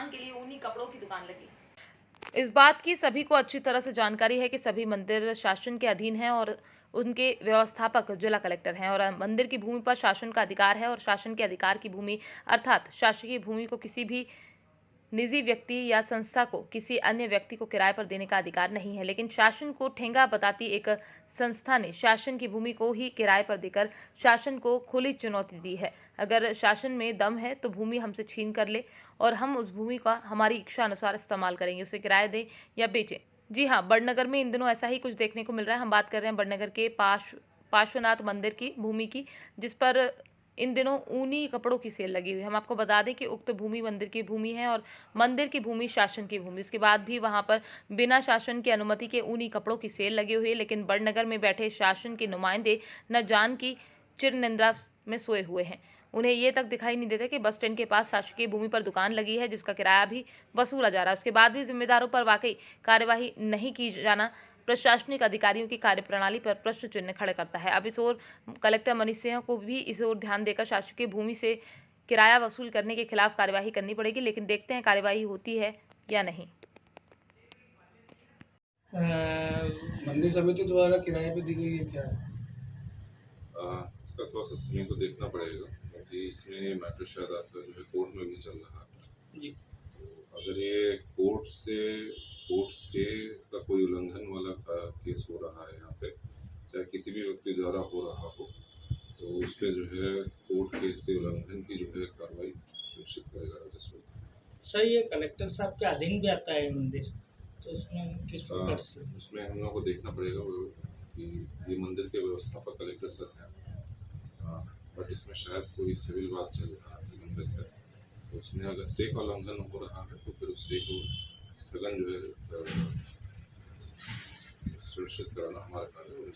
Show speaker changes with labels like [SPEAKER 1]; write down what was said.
[SPEAKER 1] के लिए ऊनी कपड़ों की दुकान लगी। इस बात की सभी को अच्छी तरह से जानकारी है कि सभी मंदिर शासन के अधीन हैं और उनके व्यवस्थापक जिला कलेक्टर हैं और मंदिर की भूमि पर शासन का अधिकार है और शासन के अधिकार की भूमि अर्थात शासकीय भूमि को किसी भी निजी व्यक्ति या संस्था को किसी अन्य व्यक्ति को किराए पर देने का अधिकार नहीं है। लेकिन शासन को ठेंगा बताती एक संस्था ने शासन की भूमि को ही किराए पर देकर शासन को खुली चुनौती दी है। अगर शासन में दम है तो भूमि हमसे छीन कर ले और हम उस भूमि का हमारी इच्छा अनुसार इस्तेमाल करेंगे, उसे किराए दें या बेचें। जी हाँ, बड़नगर में इन दिनों ऐसा ही कुछ देखने को मिल रहा है। हम बात कर रहे हैं बड़नगर के पार्श्वनाथ मंदिर की भूमि की, जिस पर इन दिनों ऊनी कपड़ों की सेल लगी हुई है। हम आपको बता दें कि उक्त भूमि मंदिर की भूमि है और मंदिर की भूमि शासन की भूमि। उसके बाद भी वहां पर बिना शासन की अनुमति के ऊनी कपड़ों की सेल लगी हुई है। लेकिन बड़नगर में बैठे शासन के नुमाइंदे न जान की चिर निंद्रा में सोए हुए हैं। उन्हें ये तक दिखाई नहीं देता कि बस स्टैंड के पास शासकीय भूमि पर दुकान लगी है, जिसका किराया भी वसूला जा रहा है। उसके बाद भी जिम्मेदारों पर वाकई कार्यवाही नहीं की जाना प्रशासनिक अधिकारियों की कार्यप्रणाली पर प्रश्न चिन्ह खड़े करता है। अब इस ओर कलेक्टर मनीष सिंह को भी इस ओर ध्यान देकर शासकीय भूमि से किराया वसूल करने के खिलाफ कार्यवाही करनी पड़ेगी, लेकिन देखते हैं कार्यवाही होती है या नहीं।
[SPEAKER 2] मंदिर समिति द्वारा किराए पे दी गई है क्या?
[SPEAKER 3] इसका थोड़ा सा समय को देखना पड़ेगा, क्योंकि इसमें मैटर शायद आपका जो है कोर्ट में भी चल रहा है जी। तो अगर ये कोर्ट स्टे का कोई उल्लंघन वाला केस हो रहा है यहाँ पे, चाहे किसी भी व्यक्ति द्वारा हो रहा हो, तो उस पर जो है कोर्ट केस के उल्लंघन की जो है कार्रवाई सुनिश्चित करेगा राजस्व।
[SPEAKER 4] सर, ये कलेक्टर साहब के अधीन भी आता है मंदिर, तो उसमें किस प्रकार से?
[SPEAKER 3] उसमें हम लोग को देखना पड़ेगा कि ये मंदिर के व्यवस्थापक कलेक्टर सर हैं, बट इसमें शायद कोई सिविल बात चल रहा है, लंबित है। तो उसमें अगर स्टे का उल्लंघन हो रहा है तो फिर उस स्टे को स्थगन जो है सुनिश्चित कराना हमारा कार्य है।